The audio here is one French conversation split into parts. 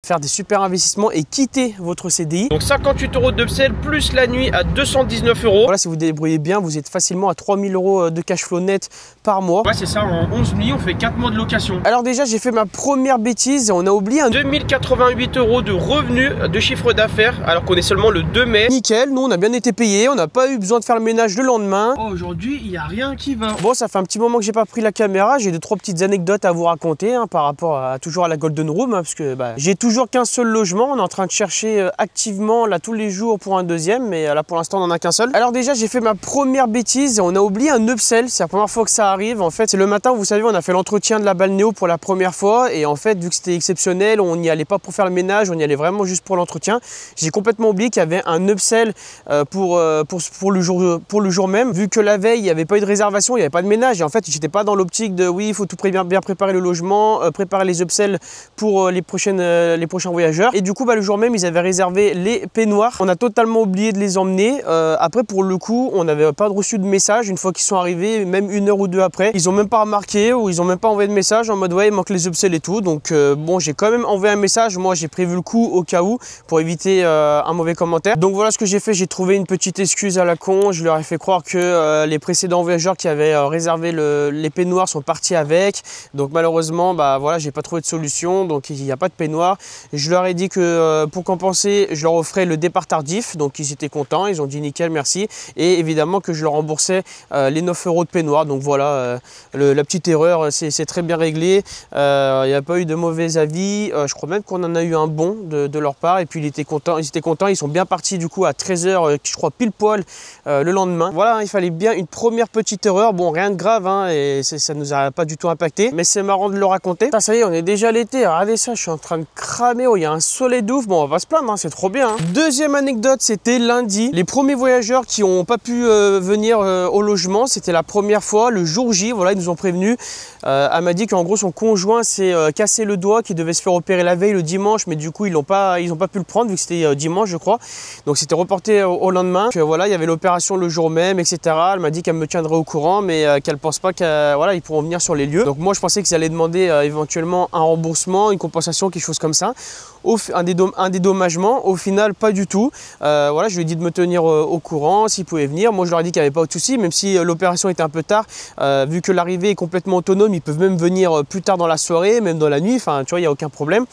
faire des super investissements et quitter votre CDI. Donc 58 € d'upsell plus la nuit à 219 €. Voilà, si vous débrouillez bien, vous êtes facilement à 3000 € de cash flow net par mois. Ouais, c'est ça, en 11 nuits, on fait 4 mois de location. Alors déjà, j'ai fait ma première bêtise et on a oublié un 2088 € de revenus de chiffre d'affaires alors qu'on est seulement le 2 mai. Nickel, nous on a bien été payé, on n'a pas eu besoin de faire le ménage le lendemain. Oh, aujourd'hui, il n'y a rien qui va. Bon, ça fait un petit moment que j'ai pas pris la caméra, j'ai 2-3 petites anecdotes à vous raconter par rapport à toujours à la Golden Room parce que j'ai toujours qu'un seul logement, on est en train de chercher activement là tous les jours pour un deuxième, mais là pour l'instant on en a qu'un seul. Alors déjà, j'ai fait ma première bêtise et on a oublié un upsell, c'est la première fois que ça arrive. En fait, c'est le matin, vous savez, on a fait l'entretien de la balnéo pour la première fois et en fait, vu que c'était exceptionnel, on n'y allait pas pour faire le ménage, on y allait vraiment juste pour l'entretien. J'ai complètement oublié qu'il y avait un upsell pour le jour même, vu que la veille il n'y avait pas eu de réservation, il n'y avait pas de ménage et en fait j'étais pas dans l'optique de oui, il faut tout bien préparer le logement, préparer les upsells pour les prochains voyageurs. Et du coup le jour même ils avaient réservé les peignoirs, on a totalement oublié de les emmener. Après pour le coup on n'avait pas reçu de message une fois qu'ils sont arrivés, même 1 heure ou 2 après, ils ont même pas remarqué ou ils ont même pas envoyé de message en mode ouais il manque les upsells et tout. Donc bon, j'ai quand même envoyé un message, moi j'ai prévu le coup au cas où pour éviter un mauvais commentaire. Donc voilà ce que j'ai fait, j'ai trouvé une petite excuse à la con, je leur ai fait croire que les précédents voyageurs qui avaient réservé les peignoirs sont partis avec. Donc malheureusement voilà, j'ai pas trouvé de solution, donc il n'y a pas de peignoir. Je leur ai dit que pour compenser, je leur offrais le départ tardif, donc ils étaient contents, ils ont dit nickel merci, et évidemment que je leur remboursais les 9 € de peignoir. Donc voilà, la petite erreur c'est très bien réglé, il n'y a pas eu de mauvais avis, je crois même qu'on en a eu un bon de leur part, et puis ils étaient contents, ils sont bien partis du coup à 13 h, je crois pile poil le lendemain. Voilà, il fallait bien une première petite erreur, bon rien de grave et ça nous a pas du tout impacté, mais c'est marrant de le raconter. Ça y est, on est déjà l'été, regardez ça, je suis en train de cramer, oh, il y a un soleil de ouf, bon on va pas se plaindre, c'est trop bien. Deuxième anecdote, c'était lundi, les premiers voyageurs qui n'ont pas pu venir au logement, c'était la première fois, le jour J, voilà, ils nous ont prévenus. Elle m'a dit qu'en gros son conjoint s'est cassé le doigt, qui devait se faire opérer la veille le dimanche, mais du coup ils n'ont pas pu le prendre vu que c'était dimanche je crois, donc c'était reporté au lendemain. Que, voilà, il y avait l'opération le jour même, etc. Elle m'a dit qu'elle me tiendrait au courant, mais qu'elle pense pas qu'ils pourront venir sur les lieux. Donc moi je pensais qu'ils allaient demander éventuellement un remboursement, une compensation, quelque chose comme ça, un dédommagement. Au final pas du tout. Voilà, je lui ai dit de me tenir au courant s'ils pouvaient venir. Moi je leur ai dit qu'il n'y avait pas de souci, même si l'opération était un peu tard, vu que l'arrivée est complètement autonome, ils peuvent même venir plus tard dans la soirée, même dans la nuit, enfin tu vois, il n'y a aucun problème.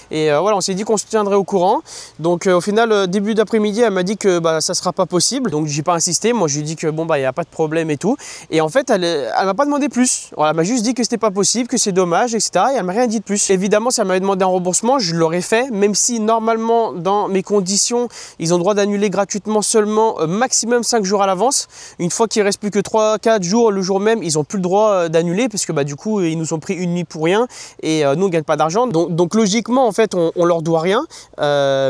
Et voilà, on s'est dit qu'on se tiendrait au courant. Donc au final, début d'après-midi, elle m'a dit que ça sera pas possible. Donc j'ai pas insisté. Moi, je lui ai dit que bon il n'y a pas de problème et tout. Et en fait, elle m'a pas demandé plus. Voilà, elle m'a juste dit que c'était pas possible, que c'est dommage, etc. Et elle m'a rien dit de plus. Évidemment, si elle m'avait demandé un remboursement, je l'aurais fait, même si normalement, dans mes conditions, ils ont le droit d'annuler gratuitement seulement maximum 5 jours à l'avance. Une fois qu'il reste plus que 3-4 jours le jour même, ils ont plus le droit d'annuler parce que du coup, ils nous ont pris une nuit pour rien et nous on gagne pas d'argent. Donc logiquement, en fait, on leur doit rien,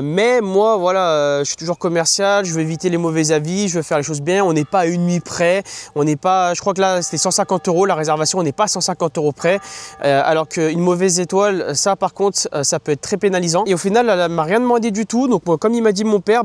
mais moi voilà, je suis toujours commercial, je veux éviter les mauvais avis, je veux faire les choses bien, on n'est pas à une nuit près, on n'est pas, je crois que là c'était 150 € la réservation, on n'est pas à 150 € près, alors qu'une mauvaise étoile, ça par contre ça peut être très pénalisant. Et au final elle m'a rien demandé du tout, donc moi, comme il m'a dit mon père,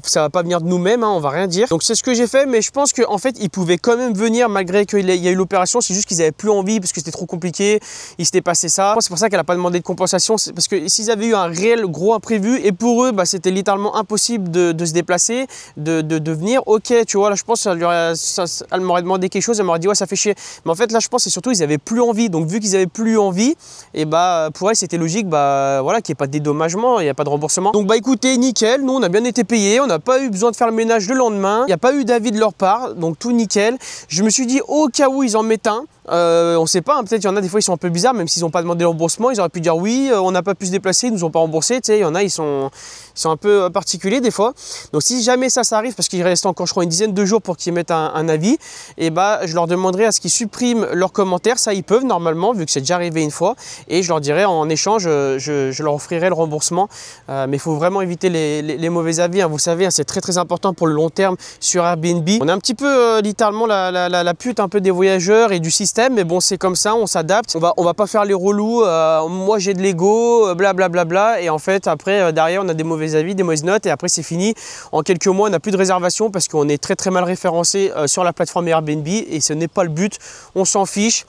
ça va pas venir de nous-mêmes, on va rien dire. Donc c'est ce que j'ai fait, mais je pense qu'en fait ils pouvaient quand même venir malgré qu'il y a eu l'opération, c'est juste qu'ils avaient plus envie parce que c'était trop compliqué, il s'était passé ça. C'est pour ça qu'elle a pas demandé de compensation, parce que s'ils avaient eu un réel gros imprévu et pour eux c'était littéralement impossible de se déplacer, de venir, ok tu vois, là je pense elle m'aurait demandé quelque chose, elle m'aurait dit ouais ça fait chier, mais en fait là je pense c'est surtout ils avaient plus envie, donc vu qu'ils avaient plus envie, et pour elle c'était logique voilà qu'il n'y ait pas de dédommagement, il n'y a pas de remboursement. Donc écoutez, nickel, nous on a bien été payés, on n'a pas eu besoin de faire le ménage le lendemain, il n'y a pas eu d'avis de leur part, donc tout nickel. Je me suis dit au cas où ils en mettent un, on sait pas, peut-être il y en a des fois ils sont un peu bizarres, même s'ils n'ont pas demandé le remboursement, ils auraient pu dire oui, on n'a pas pu se déplacer, ils nous ont pas remboursé, tu sais, il y en a ils sont un peu particuliers des fois. Donc si jamais ça arrive, parce qu'il reste encore je crois une dizaine de jours pour qu'ils mettent un avis, et je leur demanderai à ce qu'ils suppriment leurs commentaires, ça ils peuvent normalement vu que c'est déjà arrivé une fois, et je leur dirai en échange, je leur offrirai le remboursement, mais il faut vraiment éviter les mauvais avis, vous savez, c'est très important pour le long terme sur Airbnb. On est un petit peu littéralement la pute un peu des voyageurs et du système, mais bon c'est comme ça, on s'adapte, on va pas faire les relous, moi j'ai de l'ego, blablabla, et en fait après derrière on a des mauvais avis, des mauvaises notes, et après c'est fini. En quelques mois on n'a plus de réservation parce qu'on est très mal référencé sur la plateforme Airbnb, et ce n'est pas le but, on s'en fiche.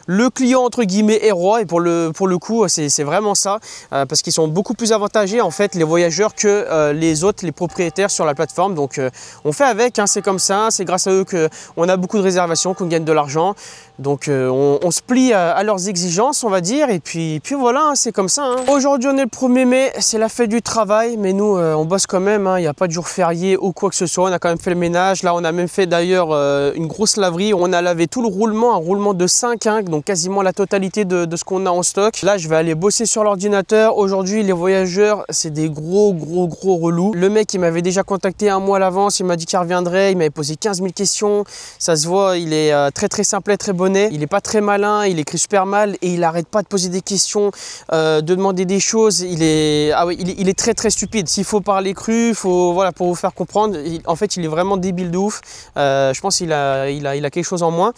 le client entre guillemets est roi, et pour le coup c'est vraiment ça, parce qu'ils sont beaucoup plus avantagés en fait les voyageurs que les autres, les propriétaires sur la plateforme. Donc on fait avec, hein, c'est comme ça, c'est grâce à eux qu'on a beaucoup de réservations, qu'on gagne de l'argent. Donc on se plie à leurs exigences, on va dire, et puis voilà, hein, c'est comme ça. Hein. Aujourd'hui on est le 1er mai, c'est la fête du travail, mais nous on bosse quand même, hein, il n'y a pas de jour férié ou quoi que ce soit, on a quand même fait le ménage. Là on a même fait d'ailleurs une grosse laverie, on a lavé tout le roulement, un roulement de 5, hein, donc quasiment la totalité de ce qu'on a en stock. Là je vais aller bosser sur l'ordinateur. Aujourd'hui les voyageurs c'est des gros relous. Le mec il m'avait déjà contacté un mois à l'avance, il m'a dit qu'il reviendrait, il m'avait posé 15 000 questions, ça se voit, il est très simple et très bonnet. Il est pas très malin, il écrit super mal et il arrête pas de poser des questions, de demander des choses. Il est très stupide. S'il faut parler cru, voilà, pour vous faire comprendre, en fait il est vraiment débile de ouf. Je pense qu'il a quelque chose en moins.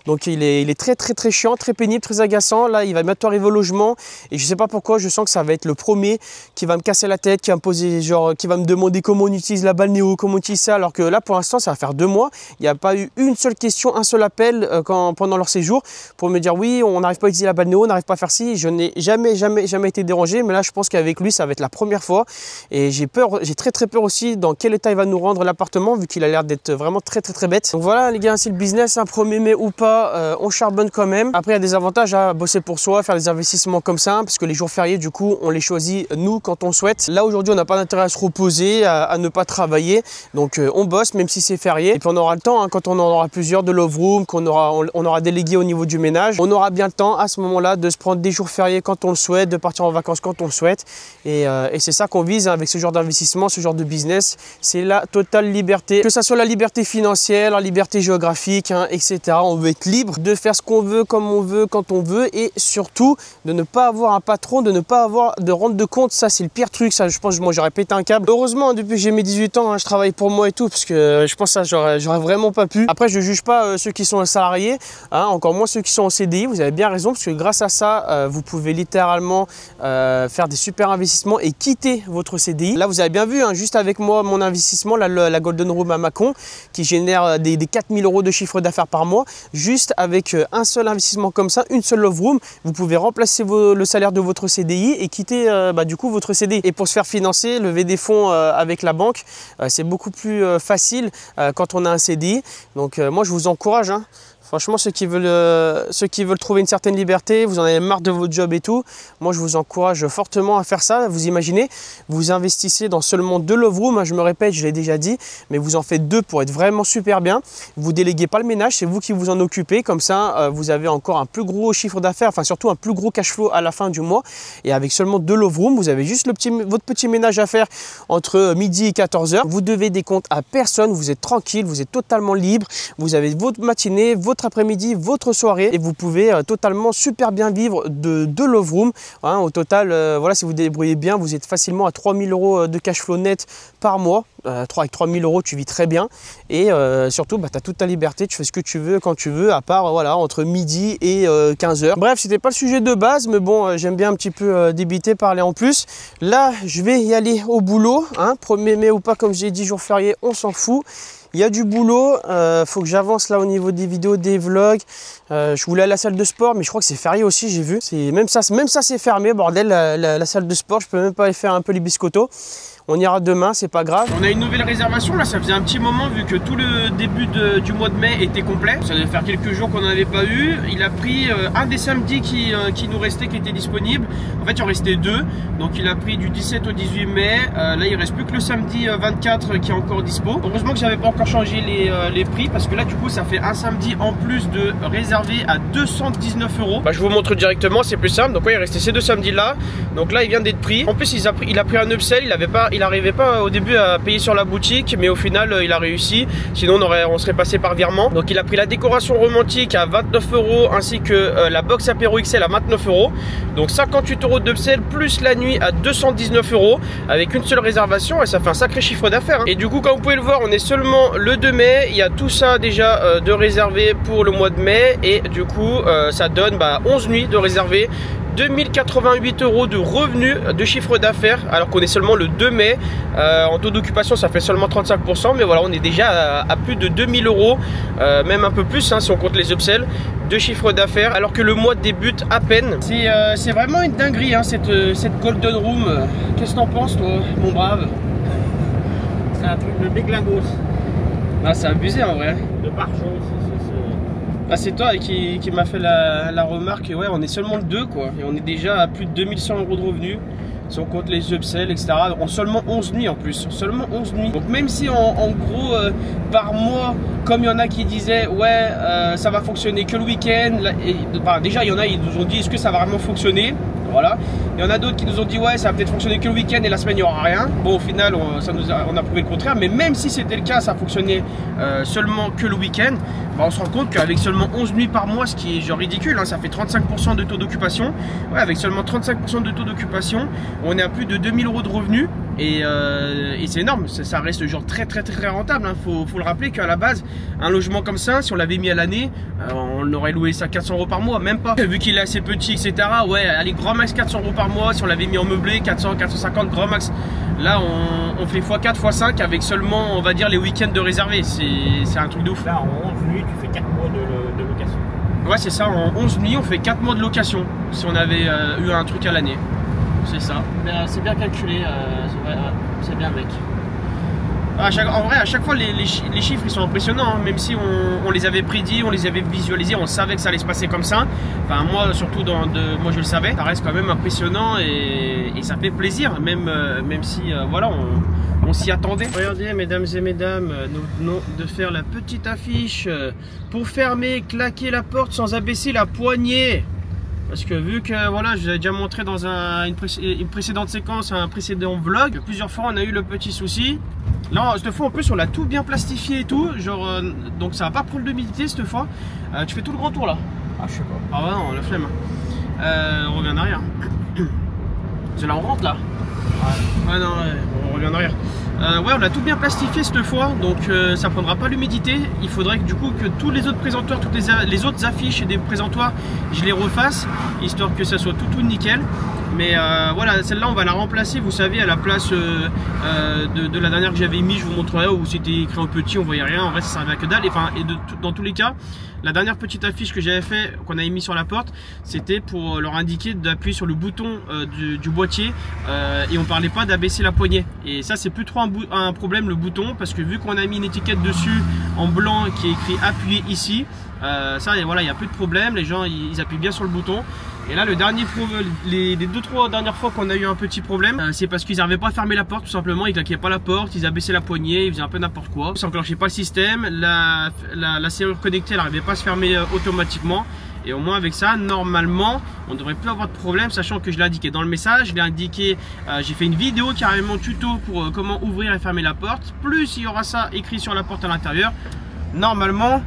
Donc il est très chiant, très pénible, très agaçant. Là il va bientôt arriver au logement et je sais pas pourquoi, je sens que ça va être le premier qui va me casser la tête, qui va me poser qui va me demander comment on utilise la balnéo, comment on utilise ça, alors que là pour l'instant ça va faire 2 mois, il n'y a pas eu une seule question, un seul appel pendant leur séjour pour me dire oui on n'arrive pas à utiliser la balnéo, on n'arrive pas à faire ci. Je n'ai jamais été dérangé, mais là je pense qu'avec lui ça va être la première fois et j'ai très peur aussi dans quel état il va nous rendre l'appartement, vu qu'il a l'air d'être vraiment très bête. Donc voilà les gars, c'est le business, un 1er mai ou pas. On charbonne quand même. Après il y a des avantages à bosser pour soi, faire des investissements comme ça, parce que les jours fériés du coup on les choisit nous quand on souhaite. Là aujourd'hui on n'a pas d'intérêt à se reposer, à ne pas travailler, donc on bosse même si c'est férié, et puis on aura le temps, hein, quand on en aura plusieurs de love room, on aura délégué au niveau du ménage, on aura bien le temps à ce moment là de se prendre des jours fériés quand on le souhaite, de partir en vacances quand on le souhaite, et c'est ça qu'on vise, hein, avec ce genre d'investissement, ce genre de business, c'est la totale liberté, que ça soit la liberté financière, la liberté géographique, hein, etc. On veut être libre de faire ce qu'on veut, comme on veut, quand on veut, et surtout de ne pas avoir un patron, de ne pas avoir de rendre de compte. Ça c'est le pire truc, ça je pense, moi j'aurais pété un câble. Heureusement depuis que j'ai mes 18 ans, hein, je travaille pour moi et tout, parce que je pense que ça j'aurais vraiment pas pu. Après je juge pas ceux qui sont salariés, hein, encore moins ceux qui sont en CDI, vous avez bien raison, parce que grâce à ça vous pouvez littéralement faire des super investissements et quitter votre CDI. Là vous avez bien vu, hein, juste avec moi mon investissement, la Golden Room à Mâcon, qui génère des 4 000 € de chiffre d'affaires par mois, juste avec un seul investissement comme ça, une seule love room, vous pouvez remplacer le salaire de votre CDI et quitter du coup votre CDI. Et pour se faire financer, lever des fonds avec la banque, c'est beaucoup plus facile quand on a un CDI. Donc moi je vous encourage, hein. Franchement, ceux qui veulent trouver une certaine liberté, vous en avez marre de votre job et tout, moi je vous encourage fortement à faire ça. Vous imaginez, vous investissez dans seulement 2 love rooms, hein, je me répète, je l'ai déjà dit, mais vous en faites 2 pour être vraiment super bien. Vous déléguez pas le ménage, c'est vous qui vous en occupez, comme ça vous avez encore un plus gros chiffre d'affaires, enfin surtout un plus gros cash flow à la fin du mois. Et avec seulement 2 love rooms, vous avez juste votre petit ménage à faire entre midi et 14 h. Vous devez des comptes à personne, vous êtes tranquille, vous êtes totalement libre, vous avez votre matinée, votre après-midi, votre soirée, et vous pouvez totalement super bien vivre de 2 love room, hein. Au total, voilà, si vous débrouillez bien, vous êtes facilement à 3 000 € de cash flow net par mois. Avec 3 000 € tu vis très bien, et surtout tu as toute ta liberté, tu fais ce que tu veux quand tu veux, à part voilà, entre midi et 15 h. Bref, c'était pas le sujet de base, mais bon, j'aime bien un petit peu débiter, parler en plus. Là je vais y aller au boulot, hein. 1er mai ou pas, comme j'ai dit, jour férié, on s'en fout. Il y a du boulot, faut que j'avance là au niveau des vidéos, des vlogs. Je voulais aller à la salle de sport, mais je crois que c'est férié aussi, j'ai vu. Même ça c'est fermé, bordel, la salle de sport. Je peux même pas aller faire un peu les biscottos. On ira demain, c'est pas grave. On a une nouvelle réservation, là ça faisait un petit moment, vu que tout le début du mois de mai était complet. Ça devait faire quelques jours qu'on n'en avait pas eu. Il a pris un des samedis qui nous restait, qui était disponible. En fait il en restait 2, donc il a pris du 17 au 18 mai. Là il reste plus que le samedi 24 qui est encore dispo. Heureusement que j'avais pas encore changé les prix, parce que là du coup ça fait un samedi en plus de réservé à 219 €. Je vous montre directement, c'est plus simple. Donc ouais, il restait ces 2 samedis là. Donc là il vient d'être pris. En plus il a pris un upsell, il n'arrivait pas au début à payer sur la boutique, mais au final il a réussi. Sinon on serait passé par virement. Donc il a pris la décoration romantique à 29 € ainsi que la box apéro XL à 29 €. Donc 58 € d'upsell plus la nuit à 219 € avec une seule réservation, et ça fait un sacré chiffre d'affaires, hein. Et du coup comme vous pouvez le voir, on est seulement le 2 mai. Il y a tout ça déjà de réservé pour le mois de mai, et du coup ça donne 11 nuits de réservé, 2088 € de revenus de chiffre d'affaires, alors qu'on est seulement le 2 mai. En taux d'occupation ça fait seulement 35%, mais voilà, on est déjà à plus de 2000 €, même un peu plus, hein, si on compte les upsells. de chiffre d'affaires alors que le mois débute à peine. C'est vraiment une dinguerie hein, cette Golden Room. Qu'est-ce que t'en penses toi, mon brave? C'est un truc de déglingos. Ah, c'est abusé en vrai. De barjot, Ah, c'est toi qui m'a fait la remarque. Ouais, on est seulement deux quoi. Et on est déjà à plus de 2100 € de revenus. Si on compte les upsells, etc. En seulement 11 nuits en plus. Seulement 11 nuits. Donc même si en gros, par mois, comme il y en a qui disaient, ouais, ça va fonctionner que le week-end. Déjà, il y en a, ils nous ont dit, est-ce que ça va vraiment fonctionner? Voilà. Il y en a d'autres qui nous ont dit, ouais, ça va peut-être fonctionner que le week-end et la semaine, il n'y aura rien. Bon, au final, on a prouvé le contraire. Mais même si c'était le cas, ça fonctionnait seulement que le week-end. Bah, on se rend compte qu'avec seulement 11 nuits par mois, ce qui est genre ridicule, hein, ça fait 35% de taux d'occupation. Ouais, avec seulement 35% de taux d'occupation, on est à plus de 2000 € de revenus. Et c'est énorme, ça reste genre très rentable hein. Faut le rappeler qu'à la base un logement comme ça, si on l'avait mis à l'année, on aurait loué ça 400 € par mois, même pas, vu qu'il est assez petit etc. Ouais, allez, grand max 400 € par mois. Si on l'avait mis en meublé, 400, 450 grand max. Là on fait x4, x5 avec seulement, on va dire, les week-ends de réservés. C'est un truc de ouf. Là en 11 nuits tu fais 4 mois de location. Ouais, c'est ça, en 11 nuits on fait 4 mois de location si on avait eu un truc à l'année. C'est ça. C'est bien calculé, c'est bien mec. En vrai, à chaque fois, les chiffres ils sont impressionnants, hein, même si on les avait prédits, on les avait visualisés, on savait que ça allait se passer comme ça. Enfin, moi, surtout, moi je le savais, ça reste quand même impressionnant et ça fait plaisir, même si, voilà, on s'y attendait. Regardez, mesdames et mesdames, nous venons de faire la petite affiche pour fermer, claquer la porte sans abaisser la poignée. Parce que vu que voilà, je vous avais déjà montré dans une précédente séquence, un précédent vlog, plusieurs fois on a eu le petit souci. Là, cette fois en plus on l'a tout bien plastifié et tout, genre donc ça va pas prendre l'humidité cette fois. Tu fais tout le grand tour là? Ah, je sais pas. Ah ouais, non, la flemme. On revient en arrière. C'est là on rentre là. Ouais, non, ouais, on revient en arrière. Ouais, on l'a tout bien plastifié cette fois, donc ça prendra pas l'humidité. Il faudrait que du coup que tous les autres présentoirs, toutes les autres affiches et des présentoirs, je les refasse, histoire que ça soit tout nickel. Mais voilà, celle-là on va la remplacer, vous savez, à la place de la dernière que j'avais mis, je vous montrerai, où c'était écrit en petit, on voyait rien, en vrai ça servait à que dalle. Dans tous les cas, la dernière petite affiche que j'avais fait, qu'on avait mis sur la porte, c'était pour leur indiquer d'appuyer sur le bouton du boîtier et on parlait pas d'abaisser la poignée. Et ça c'est plus trop un problème, le bouton, parce que vu qu'on a mis une étiquette dessus en blanc qui est écrit appuyer ici, ça, et voilà, il n'y a plus de problème, les gens ils appuient bien sur le bouton. Et là, les 2-3 dernières fois qu'on a eu un petit problème, c'est parce qu'ils n'arrivaient pas à fermer la porte, tout simplement. Ils claquaient pas la porte, ils abaissaient la poignée, ils faisaient un peu n'importe quoi. Ça enclenchait pas le système, la serrure connectée, elle n'arrivait pas à se fermer automatiquement. Et au moins avec ça, normalement, on ne devrait plus avoir de problème, sachant que je l'ai indiqué dans le message, je l'ai indiqué, j'ai fait une vidéo carrément tuto pour comment ouvrir et fermer la porte. Plus il y aura ça écrit sur la porte à l'intérieur, normalement,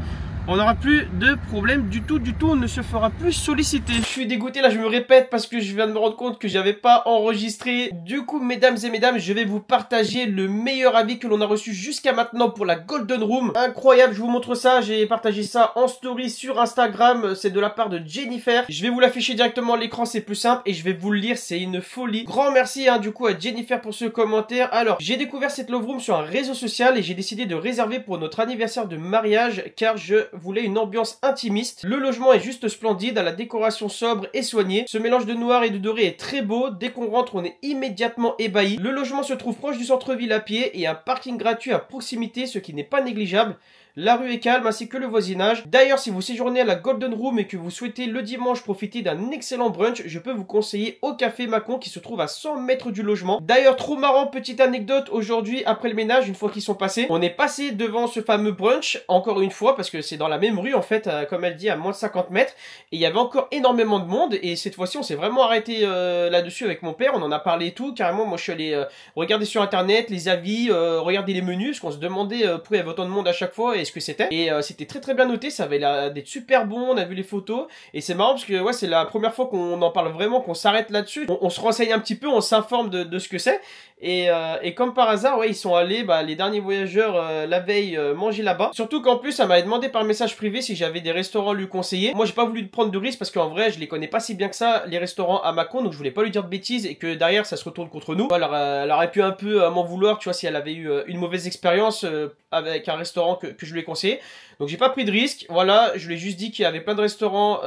on n'aura plus de problème du tout, on ne se fera plus solliciter. Je suis dégoûté, là je me répète parce que je viens de me rendre compte que j'avais pas enregistré. Du coup, mesdames et mesdames, je vais vous partager le meilleur avis que l'on a reçu jusqu'à maintenant pour la Golden Room. Incroyable, je vous montre ça, j'ai partagé ça en story sur Instagram, c'est de la part de Jennifer. Je vais vous l'afficher directement à l'écran, c'est plus simple, et je vais vous le lire, c'est une folie. Grand merci du coup à Jennifer pour ce commentaire. Alors, j'ai découvert cette Love Room sur un réseau social et j'ai décidé de réserver pour notre anniversaire de mariage car je voulait une ambiance intimiste. Le logement est juste splendide, à la décoration sobre et soignée. Ce mélange de noir et de doré est très beau. Dès qu'on rentre, on est immédiatement ébahi. Le logement se trouve proche du centre-ville à pied et un parking gratuit à proximité, ce qui n'est pas négligeable. La rue est calme ainsi que le voisinage. D'ailleurs, si vous séjournez à la Golden Room et que vous souhaitez le dimanche profiter d'un excellent brunch, je peux vous conseiller au Café Macon qui se trouve à 100 mètres du logement. D'ailleurs, trop marrant, petite anecdote, aujourd'hui, après le ménage, une fois qu'ils sont passés, on est passé devant ce fameux brunch, encore une fois, parce que c'est dans la même rue en fait, comme elle dit, à moins de 50 mètres. Et il y avait encore énormément de monde et cette fois-ci, on s'est vraiment arrêté là-dessus avec mon père, on en a parlé et tout. Carrément, moi je suis allé regarder sur internet les avis, regarder les menus, parce qu'on se demandait pourquoi il y avait autant de monde à chaque fois et ce que c'était. Et c'était très bien noté, ça avait l'air d'être super bon, on a vu les photos. Et c'est marrant parce que ouais, c'est la première fois qu'on en parle vraiment, qu'on s'arrête là-dessus. On se renseigne un petit peu, on s'informe de ce que c'est. Et comme par hasard, ouais, ils sont allés, les derniers voyageurs, la veille, manger là-bas. Surtout qu'en plus, ça m'avait demandé par message privé si j'avais des restaurants à lui conseiller. Moi, j'ai pas voulu prendre de risque parce qu'en vrai, je les connais pas si bien que ça, les restaurants à Mâcon, donc je voulais pas lui dire de bêtises et que derrière, ça se retourne contre nous. Alors, elle aurait pu un peu m'en vouloir, tu vois, si elle avait eu une mauvaise expérience avec un restaurant que je lui ai conseillé. Donc j'ai pas pris de risque, voilà, je lui ai juste dit qu'il y avait plein de restaurants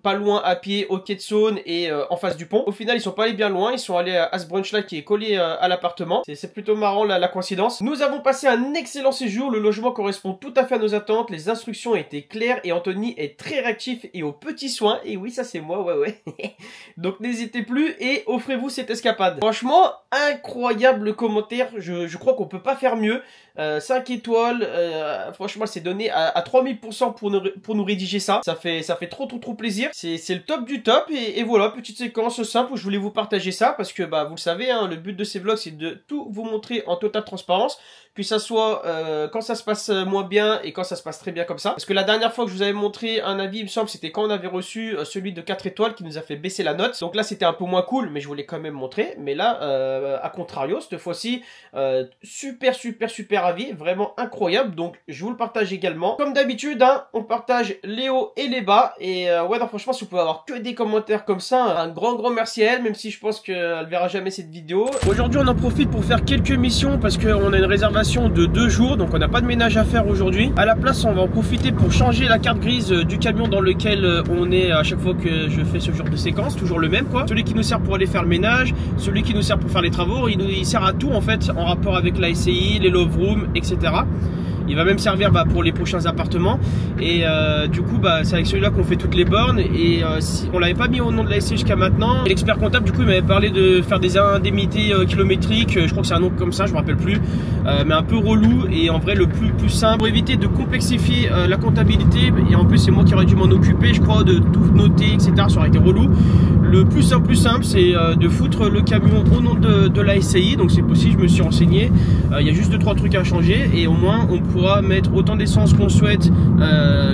pas loin à pied, au quai de Saône et en face du pont. Au final ils sont pas allés bien loin, ils sont allés à ce brunch là qui est collé à l'appartement. C'est plutôt marrant la coïncidence. Nous avons passé un excellent séjour, le logement correspond tout à fait à nos attentes, les instructions étaient claires et Anthony est très réactif et aux petits soins. Et oui, ça c'est moi, ouais. Donc n'hésitez plus et offrez-vous cette escapade. Franchement, incroyable commentaire, je crois qu'on peut pas faire mieux. 5 étoiles, franchement c'est donné à 3000% pour nous rédiger ça. Ça fait trop plaisir. C'est le top du top et voilà, petite séquence simple où je voulais vous partager ça parce que bah vous le savez, hein, le but de ces vlogs c'est de tout vous montrer en totale transparence. Que ça soit quand ça se passe moins bien et quand ça se passe très bien comme ça. Parce que la dernière fois que je vous avais montré un avis, il me semble, c'était quand on avait reçu celui de 4 étoiles qui nous a fait baisser la note. Donc là, c'était un peu moins cool, mais je voulais quand même montrer. Mais là, à contrario, cette fois-ci, super avis, vraiment incroyable. Donc, je vous le partage également. Comme d'habitude, hein, on partage les hauts et les bas. Et ouais, non, franchement, si vous pouvez avoir que des commentaires comme ça, un grand merci à elle, même si je pense qu'elle verra jamais cette vidéo. Aujourd'hui, on en profite pour faire quelques missions parce qu'on a une réservation de 2 jours, donc on n'a pas de ménage à faire aujourd'hui. À la place, on va en profiter pour changer la carte grise du camion dans lequel on est à chaque fois que je fais ce genre de séquence, toujours le même quoi. Celui qui nous sert pour aller faire le ménage, celui qui nous sert pour faire les travaux, il sert à tout en fait, en rapport avec la SCI, les love rooms, etc. Il va même servir pour les prochains appartements. Et du coup, c'est avec celui-là qu'on fait toutes les bornes. Et si on l'avait pas mis au nom de la SCI jusqu'à maintenant. L'expert comptable, du coup, il m'avait parlé de faire des indemnités kilométriques. Je crois que c'est un nom comme ça, je me rappelle plus. Mais un peu relou. Et en vrai, le plus simple. Pour éviter de complexifier la comptabilité. Et en plus, c'est moi qui aurais dû m'en occuper, je crois, de tout noter, etc. Ça aurait été relou. Le plus simple, c'est de foutre le camion au nom de la SCI. Donc c'est possible, je me suis renseigné. Il y a juste 2-3 trucs à changer. Et au moins, on pourra mettre autant d'essence qu'on souhaite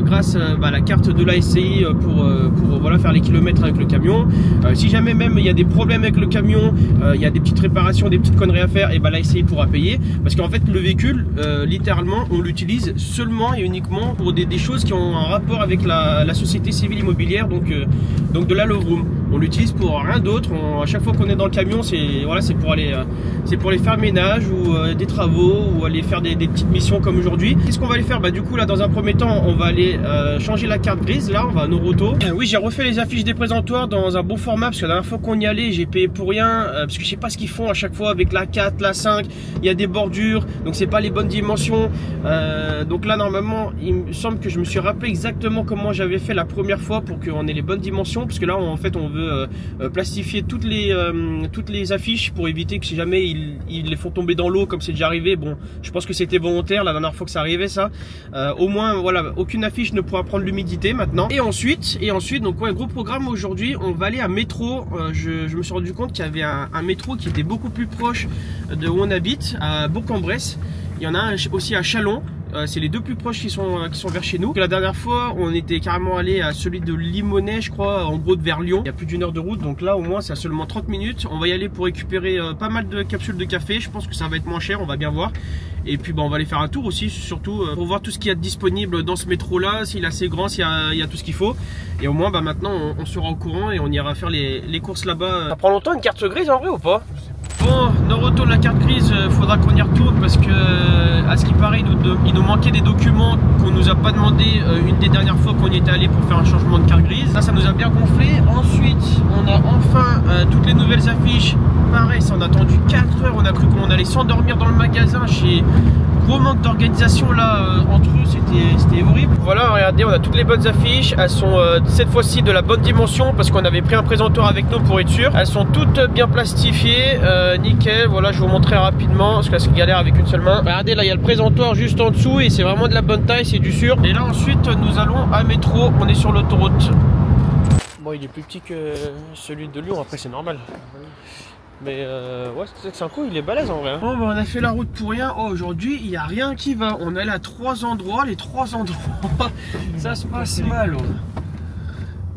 grâce à la carte de la SCI pour voilà, faire les kilomètres avec le camion. Si jamais même il y a des problèmes avec le camion, il y a des petites réparations, des petites conneries à faire, et la SCI pourra payer. Parce qu'en fait le véhicule, littéralement, on l'utilise seulement et uniquement pour des choses qui ont un rapport avec la société civile immobilière, donc de la love room. On l'utilise pour rien d'autre. À chaque fois qu'on est dans le camion, c'est pour aller faire le ménage ou des travaux ou aller faire des petites missions comme aujourd'hui. Qu'est-ce qu'on va aller faire? Du coup là, dans un premier temps, on va aller changer la carte grise. Là, on va à Noroto. Oui, j'ai refait les affiches des présentoirs dans un bon format parce que la dernière fois qu'on y allait, j'ai payé pour rien parce que je sais pas ce qu'ils font à chaque fois avec la 4, la 5. Il y a des bordures, donc c'est pas les bonnes dimensions. Donc là, normalement, il me semble que je me suis rappelé exactement comment j'avais fait la première fois pour qu'on ait les bonnes dimensions, parce que là, en fait, on veut plastifier toutes les affiches pour éviter que si jamais ils les font tomber dans l'eau comme c'est déjà arrivé. Bon, je pense que c'était volontaire la dernière fois que ça arrivait ça. Au moins voilà, aucune affiche ne pourra prendre l'humidité maintenant. Et ensuite donc ouais, gros programme aujourd'hui, on va aller à métro. Je me suis rendu compte qu'il y avait un métro qui était beaucoup plus proche de où on habite, à Bourg-en-Bresse. Il y en a un aussi à Chalon. C'est les deux plus proches qui sont vers chez nous. La dernière fois, on était carrément allé à celui de Limonest, je crois, en gros vers Lyon. Il y a plus d'1 heure de route, donc là au moins c'est à seulement 30 minutes. On va y aller pour récupérer pas mal de capsules de café. Je pense que ça va être moins cher, on va bien voir. Et puis on va aller faire un tour aussi, surtout pour voir tout ce qu'il y a de disponible dans ce métro là, s'il est assez grand, s'il y a tout ce qu'il faut. Et au moins maintenant on sera au courant et on ira faire les courses là-bas. Ça prend longtemps une carte grise en vrai ou pas? Bon, Noroto, la carte grise, faudra qu'on y retourne parce que, à ce qui paraît, il nous manquait des documents qu'on nous a pas demandé une des dernières fois qu'on y était allé pour faire un changement de carte grise. Ça nous a bien gonflé. Ensuite, on a enfin toutes les nouvelles affiches. Pareil, ça on a attendu 4 heures. On a cru qu'on allait s'endormir dans le magasin. Gros manque d'organisation là entre eux, c'était horrible. Voilà, regardez, on a toutes les bonnes affiches. Elles sont cette fois-ci de la bonne dimension parce qu'on avait pris un présentoir avec nous pour être sûr. Elles sont toutes bien plastifiées, nickel. Voilà, je vais vous montrer rapidement parce que c'est galère avec une seule main. Regardez, là il y a le présentoir juste en dessous et c'est vraiment de la bonne taille, c'est du sûr. Et là ensuite nous allons à métro, on est sur l'autoroute. Bon, il est plus petit que celui de Lyon, après c'est normal. Mais ouais, c'est un coup, il est balèze en vrai. Hein. Bon, on a fait la route pour rien. Oh, aujourd'hui, il n'y a rien qui va. On est allé à 3 endroits. Les 3 endroits, ça se passe mal. Ouais.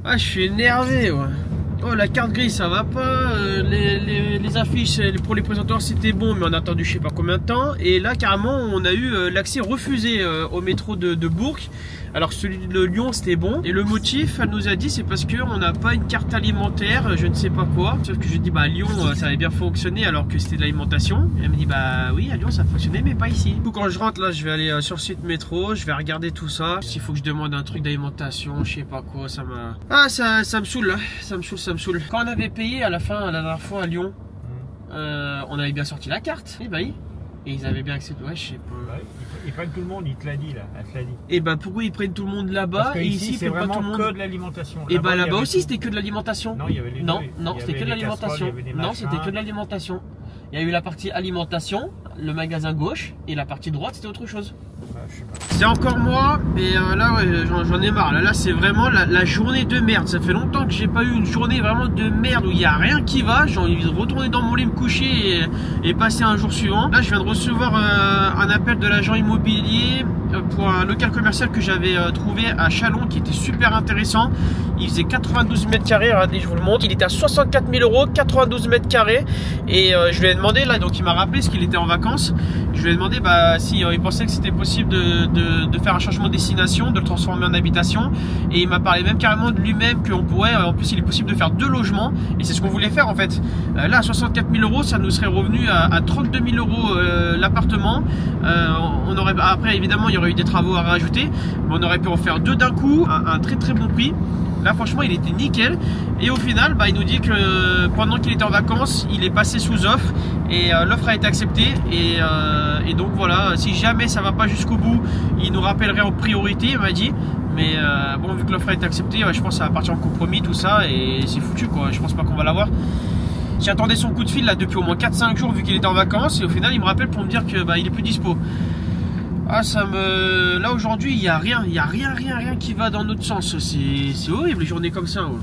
Ah, je suis énervé. Ouais. Oh, la carte grise, ça va pas. Les affiches pour les présentoirs, c'était bon, mais on a attendu je sais pas combien de temps. Et là, carrément, on a eu l'accès refusé au métro de Bourg. alors celui de Lyon c'était bon. Et le motif, elle nous a dit c'est parce qu'on n'a pas une carte alimentaire, je ne sais pas quoi. Sauf que je dis bah à Lyon ça avait bien fonctionné alors que c'était de l'alimentation. Elle me dit bah oui à Lyon ça fonctionnait mais pas ici. Du coup quand je rentre là je vais aller sur le site métro, je vais regarder tout ça. S'il faut que je demande un truc d'alimentation, je sais pas quoi, ça m'a... Ah ça me saoule là, ça me saoule. Quand on avait payé à la fin, la dernière fois à Lyon, on avait bien sorti la carte. Et bah oui. Et ils avaient bien accepté, ouais, je sais pas. Ouais, ils prennent tout le monde, il te l'a dit là, elle te l'a dit. Et bah pourquoi ils prennent tout le monde là-bas et ici c'est ils prennent pas tout le monde? que de l'alimentation. Et bah là-bas aussi c'était que de l'alimentation. Non, il y avait les Non, deux. non, c'était que de l'alimentation. Non, c'était que de l'alimentation. Il y a eu la partie alimentation, le magasin gauche, et la partie droite c'était autre chose. C'est encore moi, et là ouais, j'en ai marre. Là c'est vraiment la journée de merde. Ça fait longtemps que j'ai pas eu une journée vraiment de merde où il n'y a rien qui va. J'ai envie de retourner dans mon lit, me coucher et passer un jour suivant. Là je viens de recevoir un appel de l'agent immobilier pour un local commercial que j'avais trouvé à Chalon qui était super intéressant. Il faisait 92 mètres carrés, regardez je vous le montre. Il était à 64 000 €, 92 mètres carrés. Et je lui ai demandé là, donc il m'a rappelé parce qu'il était en vacances. Je lui ai demandé bah, si il pensait que c'était possible de faire un changement de destination, de le transformer en habitation. Et il m'a parlé même carrément de lui-même qu'on pourrait, en plus il est possible de faire 2 logements. Et c'est ce qu'on voulait faire en fait. Là à 64 000 €, ça nous serait revenu à 32 000 € l'appartement. Après évidemment il y aurait eu des travaux à rajouter. Mais on aurait pu en faire 2 d'un coup, un très très bon prix. Là franchement il était nickel. Et au final bah, il nous dit que pendant qu'il était en vacances il est passé sous offre. Et l'offre a été acceptée et donc voilà, si jamais ça va pas jusqu'au bout, il nous rappellerait en priorité, il m'a dit. Mais bon, vu que l'offre a été acceptée, ouais, je pense que ça va partir en compromis tout ça et c'est foutu quoi, je pense pas qu'on va l'avoir. J'attendais son coup de fil là depuis au moins 4-5 jours vu qu'il était en vacances et au final il me rappelle pour me dire que bah, il est plus dispo. Ah là aujourd'hui il y a rien qui va dans notre sens, c'est horrible les journées comme ça. Ouais.